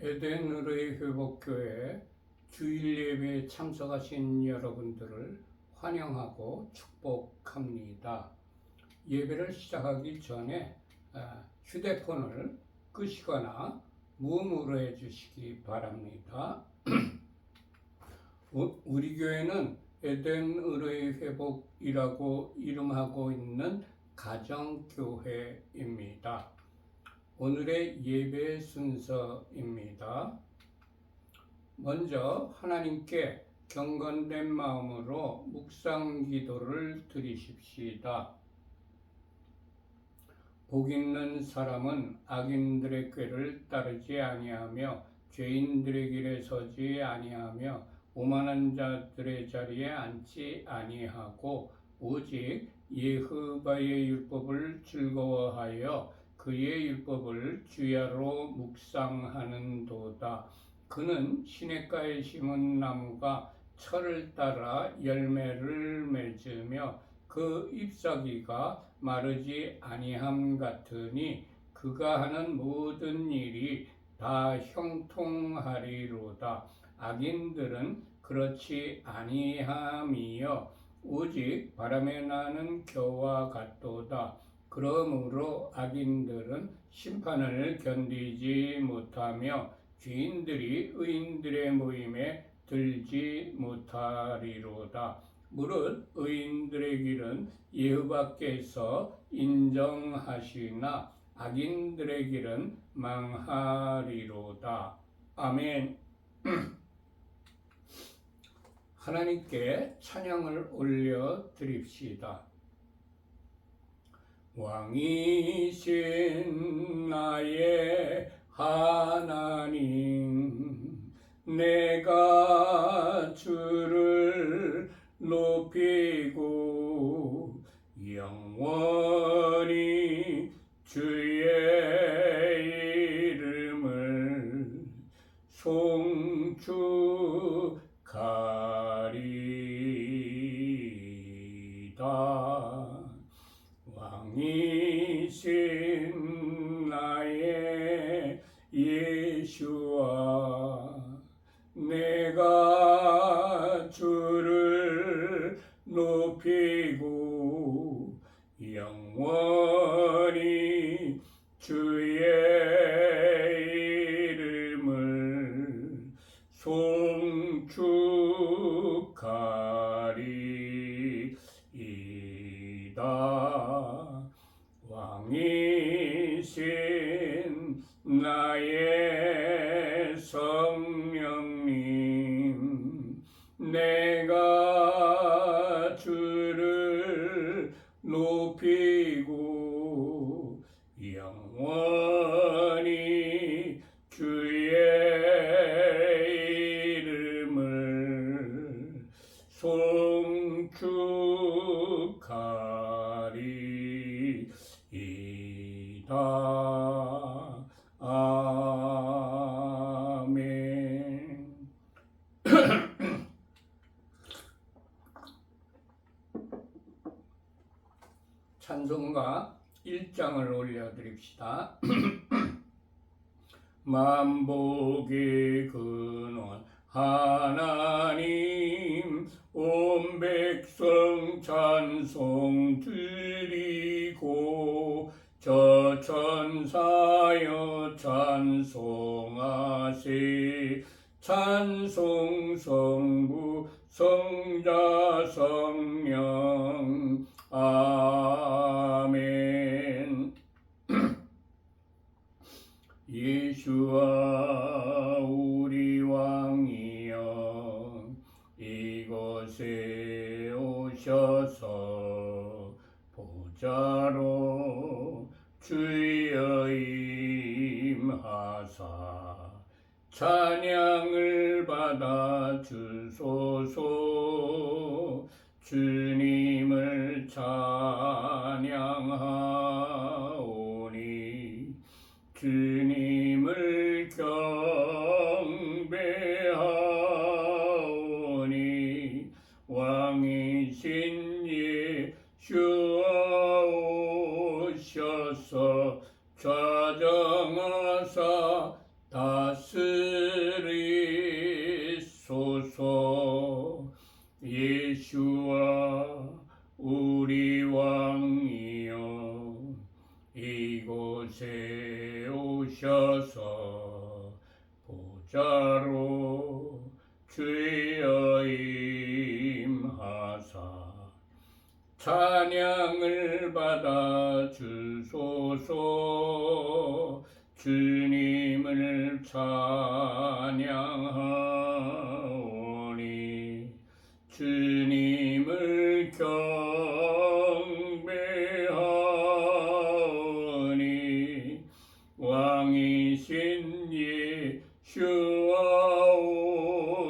에덴의뢰 회복교회 주일 예배에 참석하신 여러분들을 환영하고 축복합니다. 예배를 시작하기 전에 휴대폰을 끄시거나 무음으로 해주시기 바랍니다. 우리 교회는 에덴의뢰 회복이라고 이름하고 있는 가정교회입니다. 오늘의 예배 순서입니다. 먼저 하나님께 경건된 마음으로 묵상 기도를 드리십시다. 복 있는 사람은 악인들의 꾀를 따르지 아니하며 죄인들의 길에 서지 아니하며 오만한 자들의 자리에 앉지 아니하고 오직 여호와의 율법을 즐거워하여 그의 율법을 주야로 묵상하는도다. 그는 시냇가에 심은 나무가 철을 따라 열매를 맺으며 그 잎사귀가 마르지 아니함 같으니 그가 하는 모든 일이 다 형통하리로다. 악인들은 그렇지 아니함이여 오직 바람에 나는 겨와 같도다. 그러므로 악인들은 심판을 견디지 못하며 죄인들이 의인들의 모임에 들지 못하리로다. 무릇 의인들의 길은 여호와께서 인정하시나 악인들의 길은 망하리로다. 아멘. 하나님께 찬양을 올려 드립시다. 왕이신 나의 하나님, 내가 주를 높이고 영원히 주의 이름을 송축하리이다. 왕이신 나의 예수와 내가 주를 높이고 영원히 주의 이름을 송축하리이다. 왕이신 나의 성령님, 내가 주를 높이고 영원히 주의 이름을 송축하리이다. 아멘. 찬송가 1장을 올려드립시다. 만복의 근원 하나님, 온 백성 찬송 드리고 저 천사여 찬송하세. 찬송 성부 성자 성령. 아멘. 예수와 우리 왕이여 이곳에 오셔서 보좌로 주여 임하사 찬양을 받아 주소서. 주님을 찬양하오니 주님을 경배하오니 왕이신 예수와 오셔서 좌정하사 다스 찬양을 받아 주소서. 주님을 찬양하오니 주님을 경배하오니 왕이신 예수와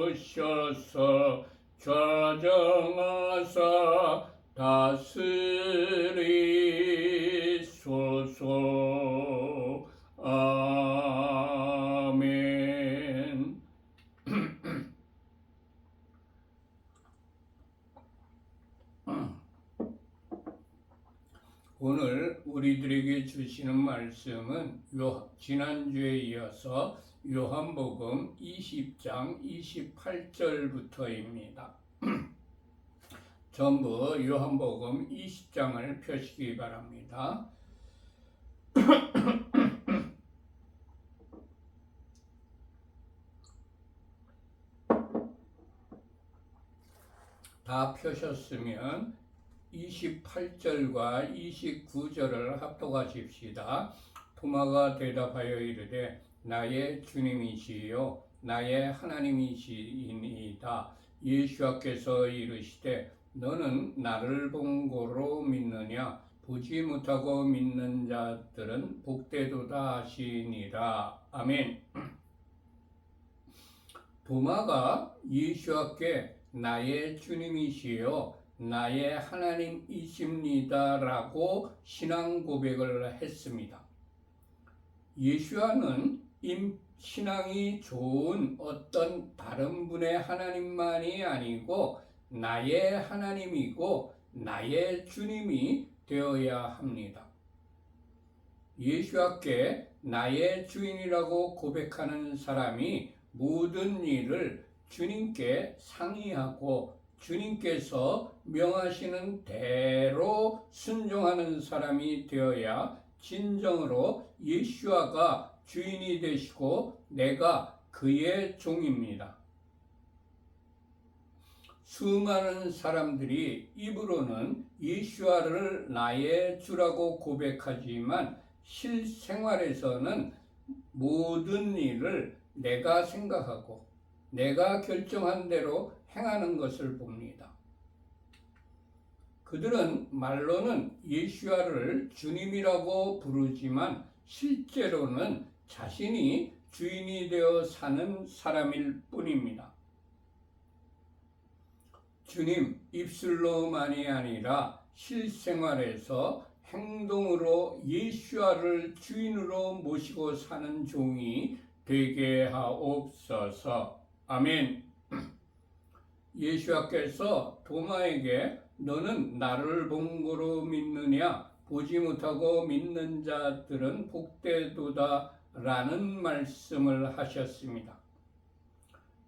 오셔서 좌정하사 다스리소서. 아멘. 오늘 우리들에게 주시는 말씀은 지난주에 이어서 요한복음 20장 28절부터입니다. 전부 요한복음 20장을 펴시기 바랍니다. 다 펴셨으면 28절과 29절을 합독하십시다. 토마가 대답하여 이르되 나의 주님이시요 나의 하나님이시이다. 예수께서 이르시되 너는 나를 본 고로 믿느냐? 보지 못하고 믿는 자들은 복되도다 하시니라. 아멘. 도마가 예수께 나의 주님이시요 나의 하나님이십니다 라고 신앙 고백을 했습니다. 예수와는 신앙이 좋은 어떤 다른 분의 하나님만이 아니고 나의 하나님이고 나의 주님이 되어야 합니다. 예수께 나의 주인이라고 고백하는 사람이 모든 일을 주님께 상의하고 주님께서 명하시는 대로 순종하는 사람이 되어야 진정으로 예수아가 주인이 되시고 내가 그의 종입니다. 수많은 사람들이 입으로는 예수아를 나의 주라고 고백하지만 실생활에서는 모든 일을 내가 생각하고 내가 결정한 대로 행하는 것을 봅니다. 그들은 말로는 예수아를 주님이라고 부르지만 실제로는 자신이 주인이 되어 사는 사람일 뿐입니다. 주님 입술로만이 아니라 실생활에서 행동으로 예수아를 주인으로 모시고 사는 종이 되게 하옵소서. 아멘. 예수께서 도마에게 너는 나를 본 고로 믿느냐? 보지 못하고 믿는 자들은 복되도다 라는 말씀을 하셨습니다.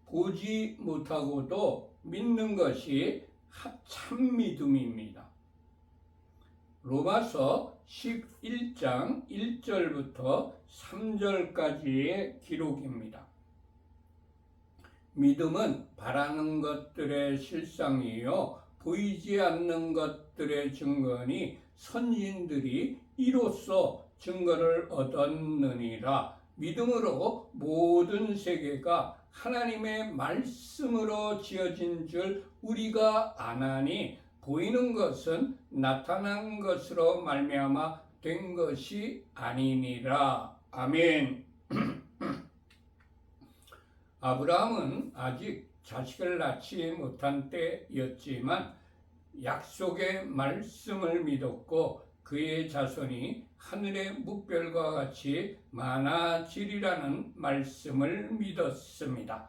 보지 못하고도 믿는 것이 참 믿음입니다. 로마서 11장 1절부터 3절까지의 기록입니다. 믿음은 바라는 것들의 실상이요 보이지 않는 것들의 증거니 선진들이 이로써 증거를 얻었느니라. 믿음으로 모든 세계가 하나님의 말씀으로 지어진 줄 우리가 아나니 보이는 것은 나타난 것으로 말미암아 된 것이 아니니라. 아멘. 아브라함은 아직 자식을 낳지 못한 때였지만 약속의 말씀을 믿었고 그의 자손이 하늘의 묵별과 같이 많아지리라는 말씀을 믿었습니다.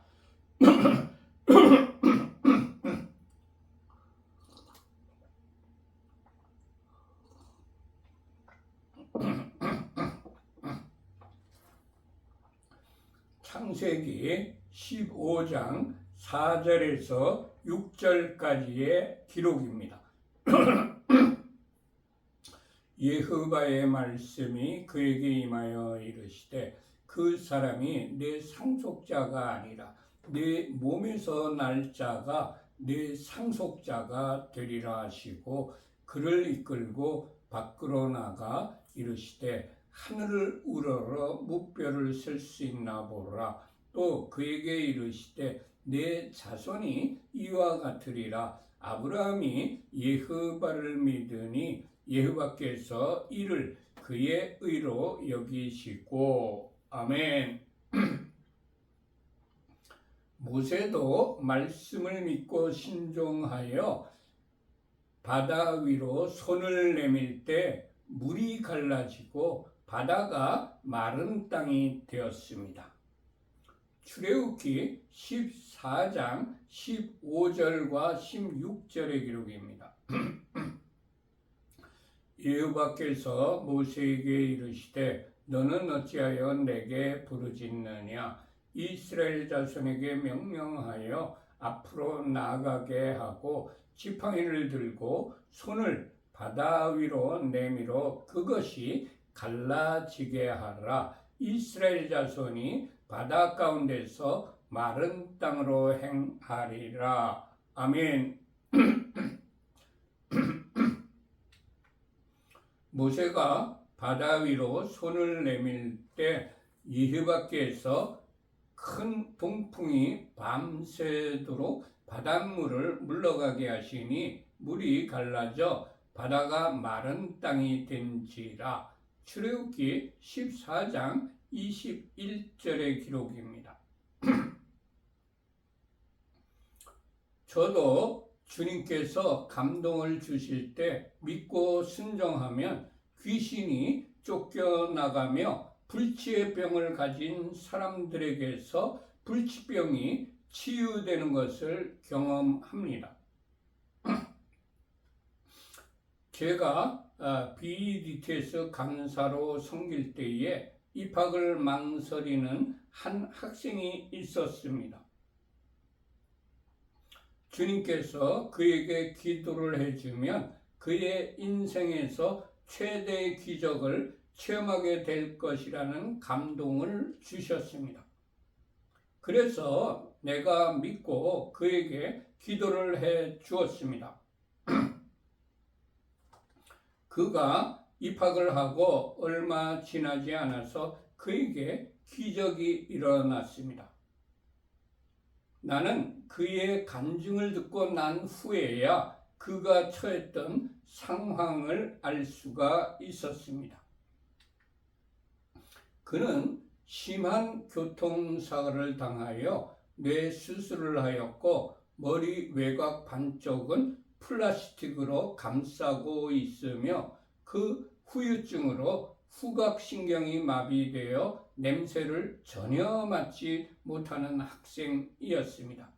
창세기 15장 4절에서 6절까지의 기록입니다. 여호와의 말씀이 그에게 임하여 이르시되 그 사람이 내 상속자가 아니라 내 몸에서 날 자가 내 상속자가 되리라 하시고 그를 이끌고 밖으로 나가 이르시되 하늘을 우러러 무뼈를 쓸 수 있나 보라. 또 그에게 이르시되 내 자손이 이와 같으리라. 아브라함이 여호와를 믿으니 여호와께서 이를 그의 의로 여기시고. 아멘. 모세도 말씀을 믿고 신종하여 바다 위로 손을 내밀 때 물이 갈라지고 바다가 마른 땅이 되었습니다. 출애굽기 14장 15절과 16절의 기록입니다. 여호와께서 모세에게 이르시되 너는 어찌하여 내게 부르짖느냐. 이스라엘 자손에게 명령하여 앞으로 나아가게 하고 지팡이를 들고 손을 바다 위로 내밀어 그것이 갈라지게 하라. 이스라엘 자손이 바다 가운데서 마른 땅으로 행하리라. 아멘. 모세가 바다 위로 손을 내밀 때 여호와께서 큰 동풍이 밤새도록 바닷물을 물러가게 하시니 물이 갈라져 바다가 마른 땅이 된지라. 출애굽기 14장 21절의 기록입니다. 저도 주님께서 감동을 주실 때 믿고 순종하면 귀신이 쫓겨나가며 불치의 병을 가진 사람들에게서 불치병이 치유되는 것을 경험합니다. 제가 BDTS 강사로 섬길 때에 입학을 망설이는 한 학생이 있었습니다. 주님께서 그에게 기도를 해주면 그의 인생에서 최대의 기적을 체험하게 될 것이라는 감동을 주셨습니다. 그래서 내가 믿고 그에게 기도를 해 주었습니다. 그가 입학을 하고 얼마 지나지 않아서 그에게 기적이 일어났습니다. 나는 그의 간증을 듣고 난 후에야 그가 처했던 상황을 알 수가 있었습니다. 그는 심한 교통사고를 당하여 뇌 수술을 하였고 머리 외곽 반쪽은 플라스틱으로 감싸고 있으며 그 후유증으로 후각신경이 마비되어 냄새를 전혀 맡지 못하는 학생이었습니다.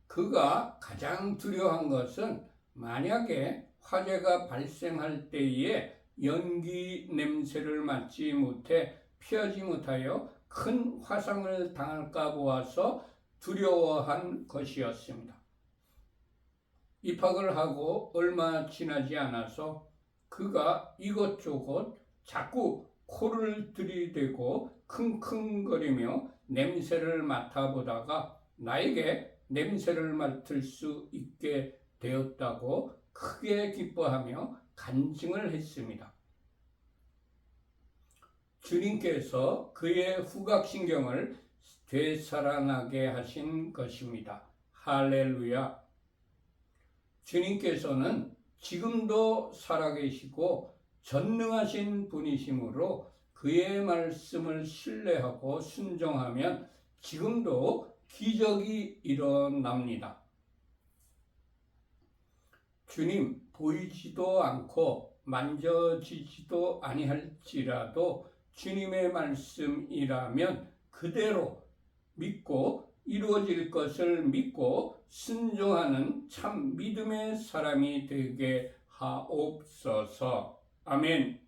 그가 가장 두려워한 것은 만약에 화재가 발생할 때에 연기 냄새를 맡지 못해 피하지 못하여 큰 화상을 당할까 보아서 두려워한 것이었습니다. 입학을 하고 얼마 지나지 않아서 그가 이것저것 자꾸 코를 들이대고 킁킁거리며 냄새를 맡아보다가 나에게 냄새를 맡을 수 있게 되었다고 크게 기뻐하며 간증을 했습니다. 주님께서 그의 후각신경을 되살아나게 하신 것입니다. 할렐루야. 주님께서는 지금도 살아계시고 전능하신 분이시므로 그의 말씀을 신뢰하고 순종하면 지금도 기적이 일어납니다. 주님 보이지도 않고 만져지지도 아니할지라도 주님의 말씀이라면 그대로 믿고 이루어질 것을 믿고 순종하는 참 믿음의 사람이 되게 하옵소서. 아멘.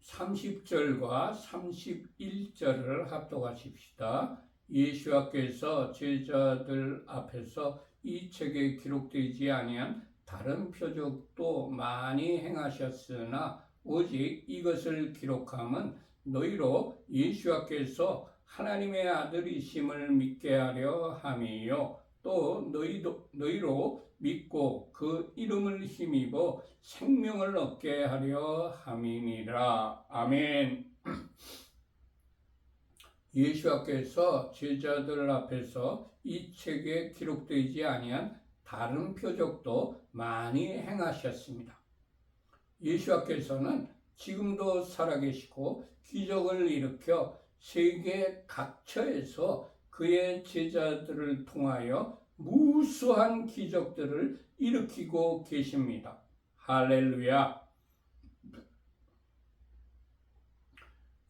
30절과 31절을 합독하십시다. 예수께서 제자들 앞에서 이 책에 기록되지 아니한 다른 표적도 많이 행하셨으나 오직 이것을 기록함은 너희로 예수께서 하나님의 아들이심을 믿게 하려 함이요 또 너희로 믿고 그 이름을 힘입어 생명을 얻게 하려 함이니라. 아멘. 예수께서 제자들 앞에서 이 책에 기록되지 아니한 다른 표적도 많이 행하셨습니다. 예수께서는 지금도 살아계시고 기적을 일으켜 세계 각처에서 그의 제자들을 통하여 무수한 기적들을 일으키고 계십니다. 할렐루야.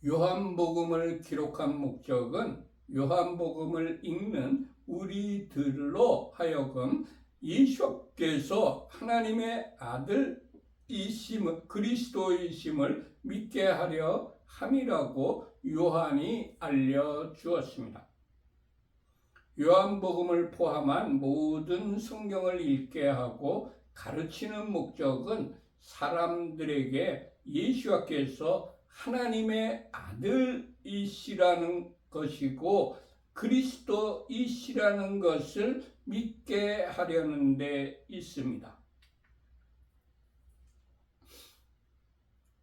요한복음을 기록한 목적은 요한복음을 읽는 우리들로 하여금 예수께서 하나님의 아들이심을, 그리스도이심을 믿게 하려 함이라고 요한이 알려주었습니다. 요한복음을 포함한 모든 성경을 읽게 하고 가르치는 목적은 사람들에게 예수께서 하나님의 아들이시라는 것이고 그리스도이시라는 것을 믿게 하려는 데 있습니다.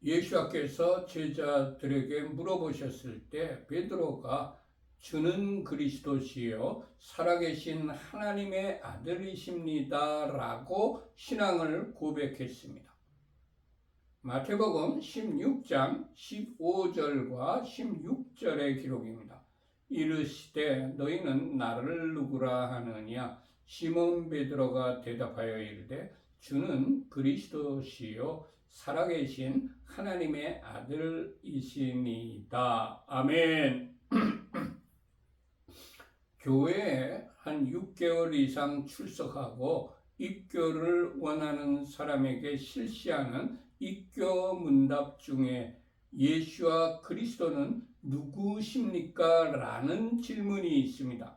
예수께서 제자들에게 물어보셨을 때 베드로가 주는 그리스도시요 살아계신 하나님의 아들이십니다 라고 신앙을 고백했습니다. 마태복음 16장 15절과 16절의 기록입니다. 이르시되 너희는 나를 누구라 하느냐? 시몬 베드로가 대답하여 이르되 주는 그리스도시요 살아계신 하나님의 아들이시니이다. 아멘. 교회에 한 6개월 이상 출석하고 입교를 원하는 사람에게 실시하는 입교 문답 중에 예수와 그리스도는 누구십니까? 라는 질문이 있습니다.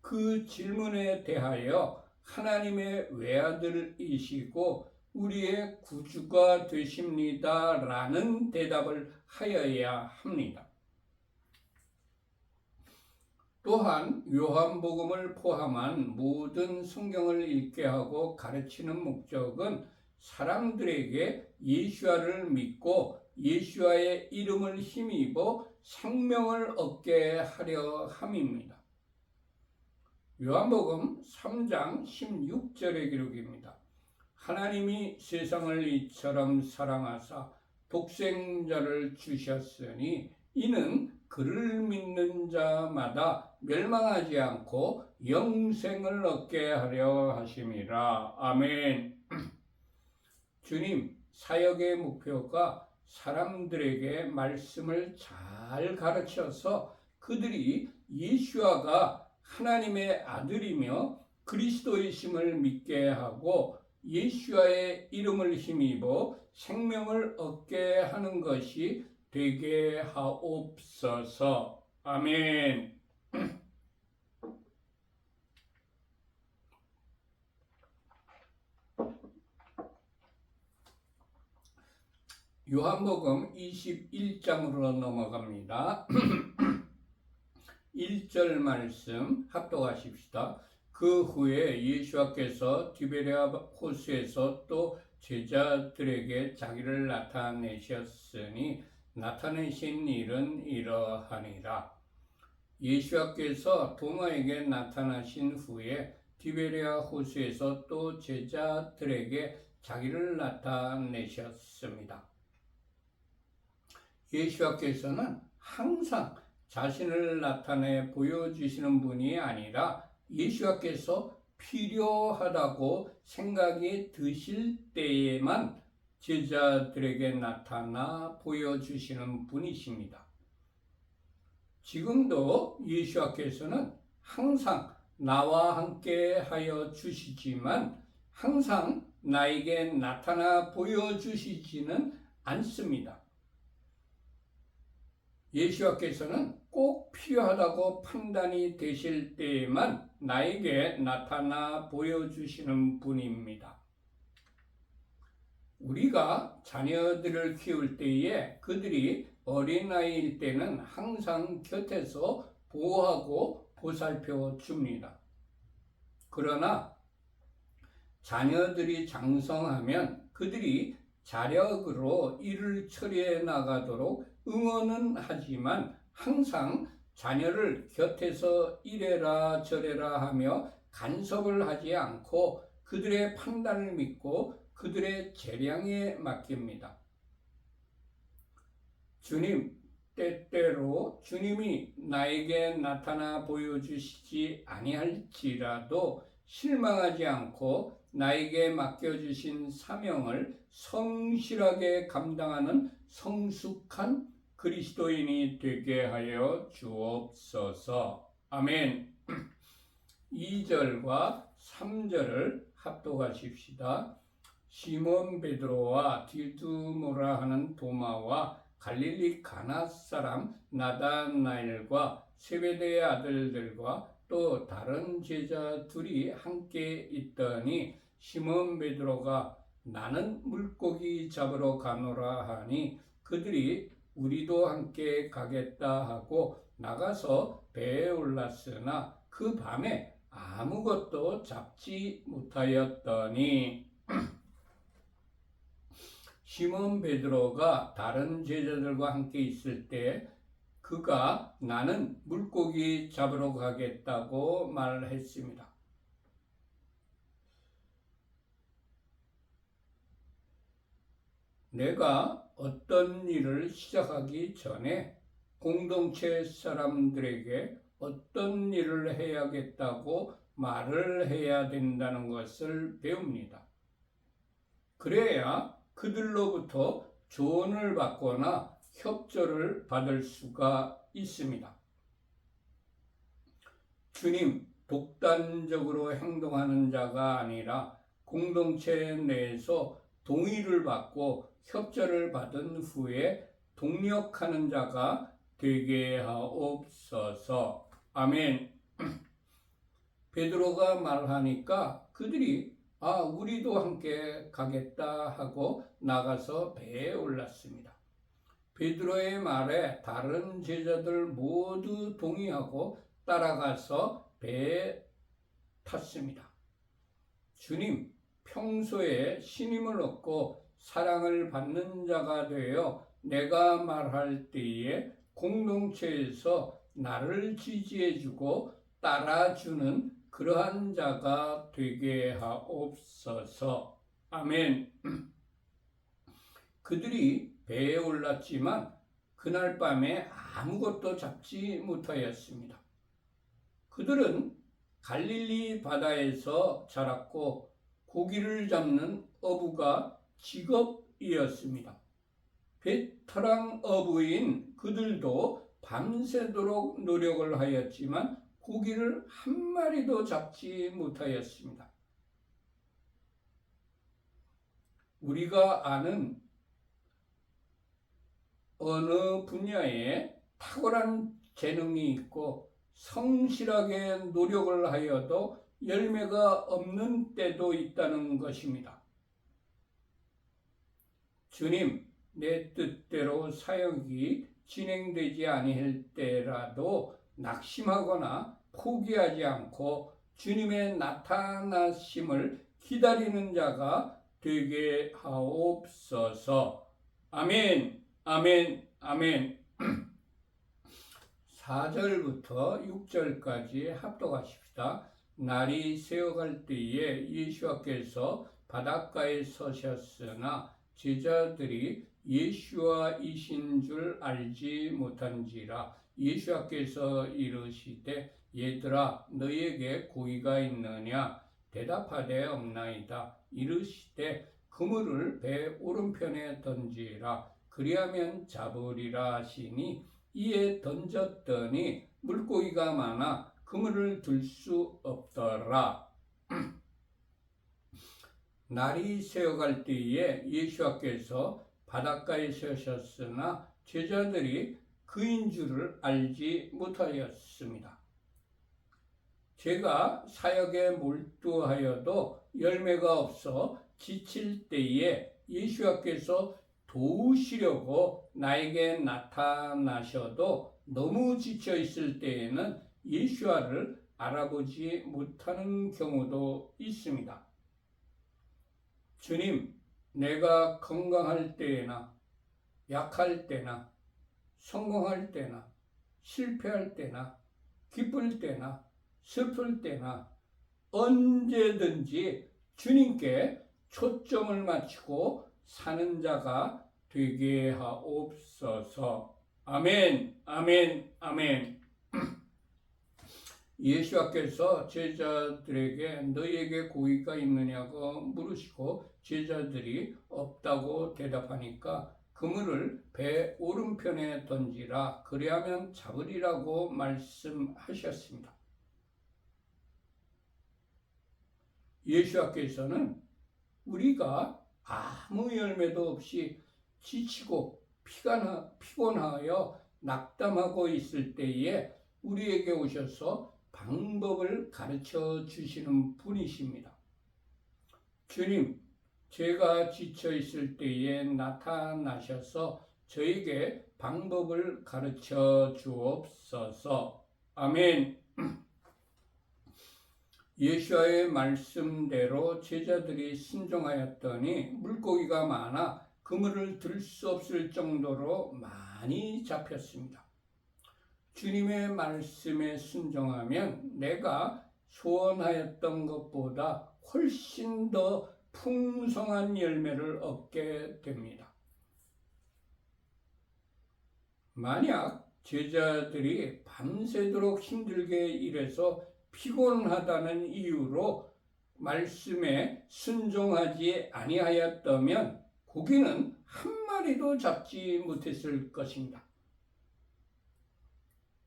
그 질문에 대하여 하나님의 외아들이시고 우리의 구주가 되십니다. 라는 대답을 하여야 합니다. 또한 요한복음을 포함한 모든 성경을 읽게 하고 가르치는 목적은 사람들에게 예수와를 믿고 예수와의 이름을 힘입어 생명을 얻게 하려 함입니다. 요한복음 3장 16절의 기록입니다. 하나님이 세상을 이처럼 사랑하사 독생자를 주셨으니 이는 그를 믿는 자마다 멸망하지 않고 영생을 얻게 하려 하심이라. 아멘. 주님, 사역의 목표가 사람들에게 말씀을 잘 가르쳐서 그들이 예수와가 하나님의 아들이며 그리스도이심을 믿게 하고 예수와의 이름을 힘입어 생명을 얻게 하는 것이 되게 하옵소서. 아멘. 요한복음 21장으로 넘어갑니다. 1절 말씀 합독하십시다. 그 후에 예수께서 디베랴 호수에서 또 제자들에게 자기를 나타내셨으니 나타내신 일은 이러하니라. 예수께서 도마에게 나타나신 후에 디베랴 호수에서 또 제자들에게 자기를 나타내셨습니다. 예수께서는 항상 자신을 나타내 보여주시는 분이 아니라 예수께서 필요하다고 생각이 드실 때에만 제자들에게 나타나 보여주시는 분이십니다. 지금도 예수께서는 항상 나와 함께 하여 주시지만 항상 나에게 나타나 보여주시지는 않습니다. 예수께서는 꼭 필요하다고 판단이 되실 때에만 나에게 나타나 보여주시는 분입니다. 우리가 자녀들을 키울 때에 그들이 어린아이일 때는 항상 곁에서 보호하고 보살펴 줍니다. 그러나 자녀들이 장성하면 그들이 자력으로 일을 처리해 나가도록 응원은 하지만 항상 자녀를 곁에서 이래라 저래라 하며 간섭을 하지 않고 그들의 판단을 믿고 그들의 재량에 맡깁니다. 주님, 때때로 주님이 나에게 나타나 보여주시지 아니할지라도 실망하지 않고 나에게 맡겨주신 사명을 성실하게 감당하는 성숙한 그리스도인이 되게 하여 주옵소서. 아멘. 2절과 3절을 합독하십시다. 시몬 베드로와 디두모라 하는 도마와 갈릴리 가나 사람 나다나엘과 세베대의 아들들과 또 다른 제자 둘이 함께 있더니 시몬 베드로가 나는 물고기 잡으러 가노라 하니 그들이 우리도 함께 가겠다 하고 나가서 배에 올랐으나 그 밤에 아무것도 잡지 못하였더니 시몬 베드로가 다른 제자들과 함께 있을 때 그가 나는 물고기 잡으러 가겠다고 말했습니다. 내가 어떤 일을 시작하기 전에 공동체 사람들에게 어떤 일을 해야겠다고 말을 해야 된다는 것을 배웁니다. 그래야 그들로부터 조언을 받거나 협조를 받을 수가 있습니다. 주님, 독단적으로 행동하는 자가 아니라 공동체 내에서 동의를 받고 협조를 받은 후에 동력하는 자가 되게 하옵소서. 아멘. 베드로가 말하니까 그들이 우리도 함께 가겠다 하고 나가서 배에 올랐습니다. 베드로의 말에 다른 제자들 모두 동의하고 따라가서 배에 탔습니다. 주님, 평소에 신임을 얻고 사랑을 받는 자가 되어 내가 말할 때에 공동체에서 나를 지지해주고 따라주는 그러한 자가 되게 하옵소서. 아멘. 그들이 배에 올랐지만 그날 밤에 아무것도 잡지 못하였습니다. 그들은 갈릴리 바다에서 자랐고 고기를 잡는 어부가 직업이었습니다. 베테랑 어부인 그들도 밤새도록 노력을 하였지만 고기를 한 마리도 잡지 못하였습니다. 우리가 아는 어느 분야에 탁월한 재능이 있고 성실하게 노력을 하여도 열매가 없는 때도 있다는 것입니다. 주님, 내 뜻대로 사역이 진행되지 아니할 때라도 낙심하거나 포기하지 않고 주님의 나타나심을 기다리는 자가 되게 하옵소서. 아멘, 아멘, 아멘. 4절부터 6절까지 합독하십시다. 날이 새어갈 때에 예수께서 바닷가에 서셨으나 제자들이 예수와 이신 줄 알지 못한지라. 예수께서 이르시되 얘들아 너희에게 고기가 있느냐 대답하되 없나이다. 이르시되 그물을 배 오른편에 던지라 그리하면 잡으리라 하시니 이에 던졌더니 물고기가 많아 그물을 들 수 없더라. 날이 새어갈 때에 예수께서 바닷가에 서셨으나 제자들이 그인 줄을 알지 못하였습니다. 제가 사역에 몰두하여도 열매가 없어 지칠 때에 예수께서 도우시려고 나에게 나타나셔도 너무 지쳐 있을 때에는 예수와를 알아보지 못하는 경우도 있습니다. 주님, 내가 건강할 때나 약할 때나 성공할 때나 실패할 때나 기쁠 때나 슬플 때나 언제든지 주님께 초점을 맞추고 사는 자가 되게 하옵소서. 아멘, 아멘, 아멘. 예수께서 제자들에게 너희에게 고기가 있느냐고 물으시고 제자들이 없다고 대답하니까 그물을 배 오른편에 던지라 그리하면 잡으리라고 말씀하셨습니다. 예수께서는 우리가 아무 열매도 없이 지치고 피곤하여 낙담하고 있을 때에 우리에게 오셔서 방법을 가르쳐 주시는 분이십니다. 주님, 제가 지쳐 있을 때에 나타나셔서 저에게 방법을 가르쳐 주옵소서. 아멘. 예수와의 말씀대로 제자들이 순종하였더니 물고기가 많아 그물을 들 수 없을 정도로 많이 잡혔습니다. 주님의 말씀에 순종하면 내가 소원하였던 것보다 훨씬 더 풍성한 열매를 얻게 됩니다. 만약 제자들이 밤새도록 힘들게 일해서 피곤하다는 이유로 말씀에 순종하지 아니하였다면 고기는 한 마리도 잡지 못했을 것입니다.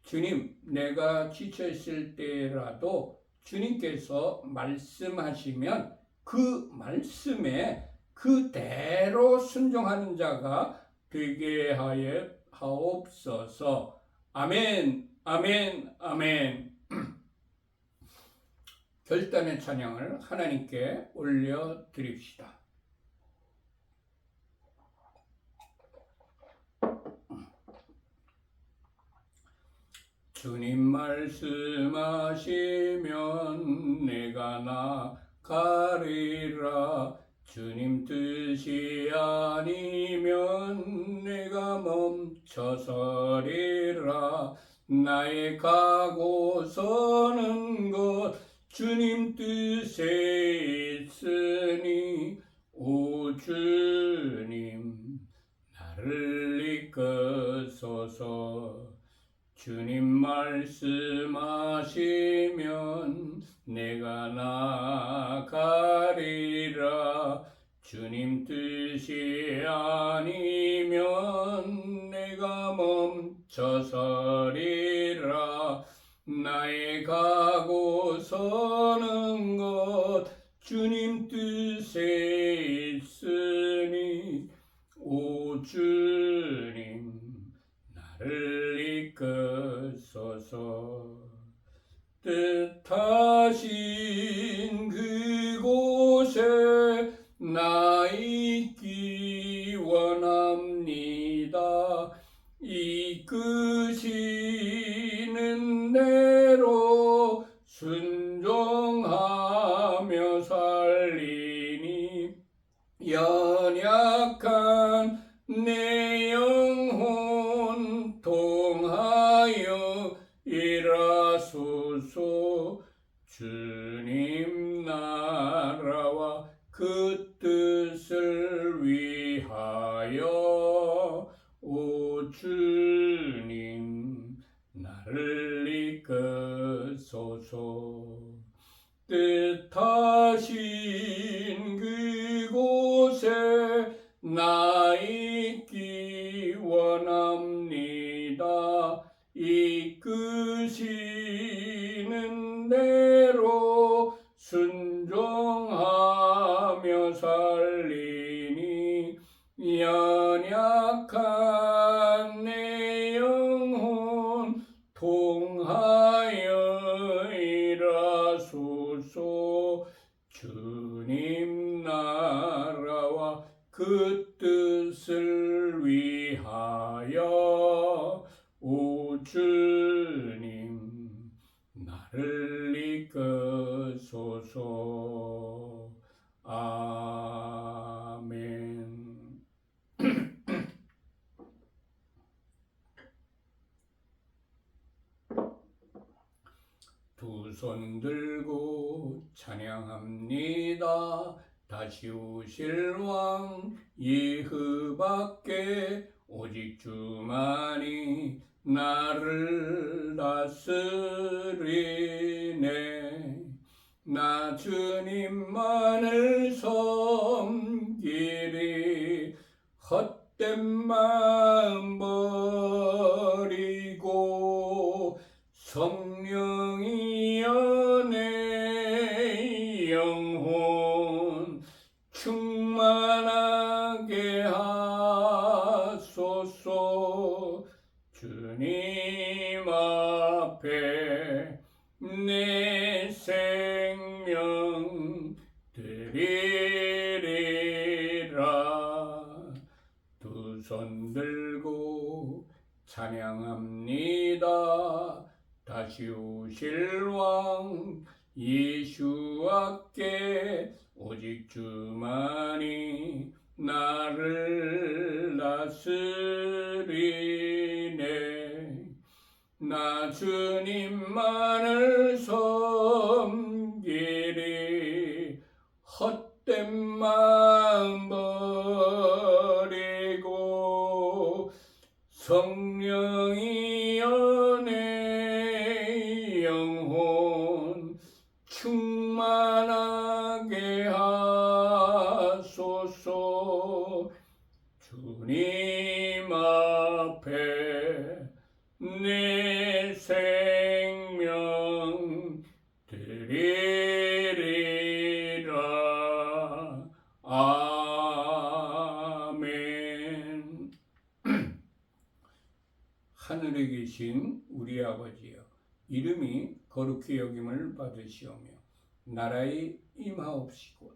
주님, 내가 지쳐있을 때라도 주님께서 말씀하시면 그 말씀에 그대로 순종하는 자가 되게 하옵소서. 아멘, 아멘, 아멘. 결단의 찬양을 하나님께 올려드립시다. 주님 말씀하시면 내가 나가리라. 주님 뜻이 아니면 내가 멈춰서리라. 나의 가고 서는 것 주님 뜻에 있으니 오 주님 나를 이끄소서. 주님 말씀하시면 내가 나가리라. 주님 뜻이 아니면 내가 멈춰서리라. 나의 가고 서는 것 주님 뜻에 있으니 오 주님 나를 이끄소서. 뜻하신 그곳에 나 있기 원합니다. 이끄시는 대로 순종하며 살리니 연약한 내 영혼 통하여 일하소서. 주님 나라와 그 뜻을 위하여 오 주님 나를 이끄소서. 뜻하신 그곳에 나 있기 원합니다. 이끄시는 대로 순종하며 살리니 연약한 내 영혼 통하여 일하소서. 주님 나라와 그 뜻을 위하여 오 주님 나를 주옵소서. 아멘. 두 손 들고 찬양합니다. 다시 오실 왕 예후밖에 오직 주만이 나를 다스리네. 나 주님만을 섬기리. 헛된 마음 버리고 성령이여 내 영혼 충만하게 하소서. 주님 앞에 내 생명 드리리라. 두 손 들고 찬양합니다. 다시 오실 왕 예수께 오직 주만이 나를 다스리네. 나 주님만을 섬기리. 헛된 마음 버리고 성령이여 내 영혼 충만하게 하소서. 주님 앞에 내 생명 드리리라. 아멘. 하늘에 계신 우리 아버지여, 이름이 거룩히 여김을 받으시오며 나라의 임하옵시고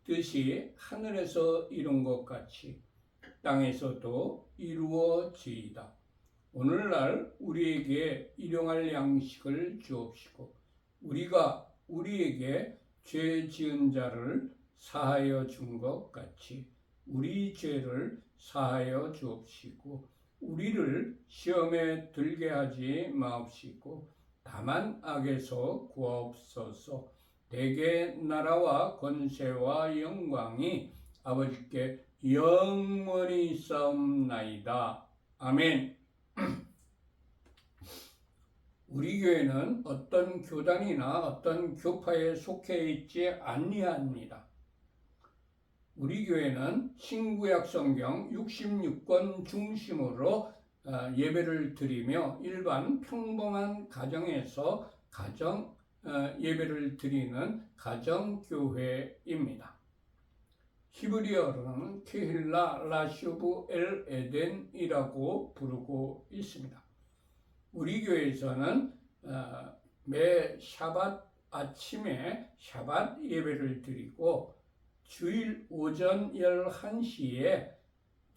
뜻이 하늘에서 이룬 것 같이 땅에서도 이루어지이다. 오늘날 우리에게 일용할 양식을 주옵시고 우리가 우리에게 죄 지은 자를 사하여 준 것 같이 우리 죄를 사하여 주옵시고 우리를 시험에 들게 하지 마옵시고 다만 악에서 구하옵소서. 대개 나라와 권세와 영광이 아버지께 영원히 있사옵나이다. 아멘. 우리 교회는 어떤 교단이나 어떤 교파에 속해 있지 아니합니다. 우리 교회는 신구약 성경 66권 중심으로 예배를 드리며 일반 평범한 가정에서 예배를 드리는 가정교회입니다. 히브리어로는 케힐라 라쇼브 엘 에덴이라고 부르고 있습니다. 우리 교회에서는 매 샤밧 아침에 샤밧 예배를 드리고 주일 오전 11시에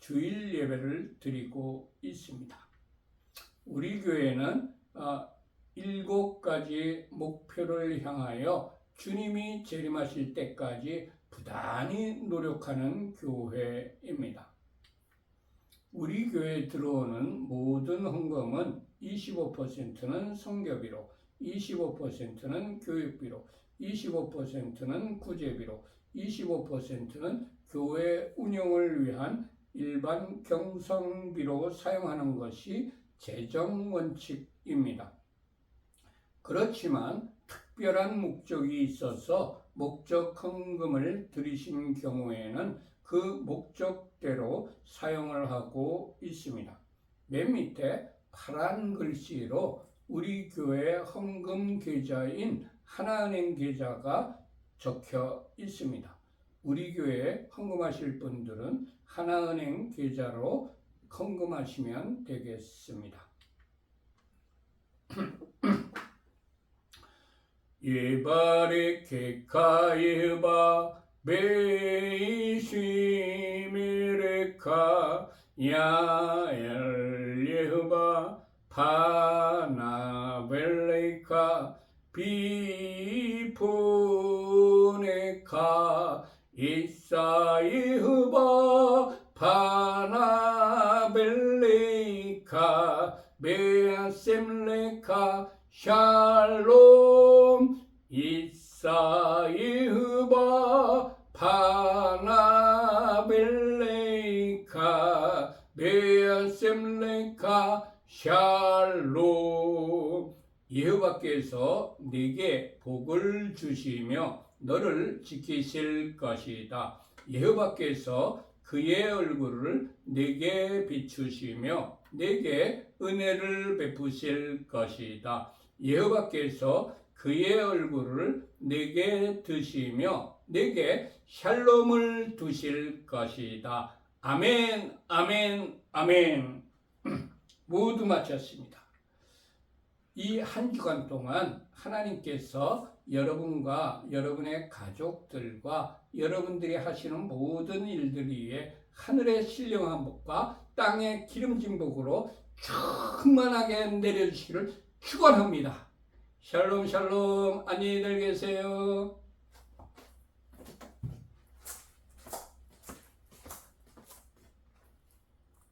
주일 예배를 드리고 있습니다. 우리 교회는 7가지 목표를 향하여 주님이 재림하실 때까지 부단히 노력하는 교회입니다. 우리 교회에 들어오는 모든 헌금은 25%는 선교비로, 25%는 교육비로, 25%는 구제비로, 25%는 교회 운영을 위한 일반 경성비로 사용하는 것이 재정 원칙입니다. 그렇지만 특별한 목적이 있어서 목적 헌금을 드리신 경우에는 그 목적대로 사용을 하고 있습니다. 맨 밑에 파란 글씨로 우리 교회 헌금 계좌인 하나은행 계좌가 적혀 있습니다. 우리 교회에 헌금하실 분들은 하나은행 계좌로 헌금하시면 되겠습니다. 예바레 케카예바 베이시메레카 야엘 예흐바 파나벨레카 비포 레카 이사이흐바 파나벨레카 베아셈레카 샬롬 이사이흐바 파나벨레카 베아셈레카 샬롬. 여호와께서 네게 복을 주시며 너를 지키실 것이다. 여호와께서 그의 얼굴을 네게 비추시며 네게 은혜를 베푸실 것이다. 여호와께서 그의 얼굴을 네게 드시며 네게 샬롬을 두실 것이다. 아멘, 아멘, 아멘. 모두 마쳤습니다. 이 한 주간 동안 하나님께서 여러분과 여러분의 가족들과 여러분들이 하시는 모든 일들 위해 하늘의 신령한 복과 땅의 기름진 복으로 충만하게 내려주시기를 축원합니다. 샬롬 샬롬. 안녕히 계세요.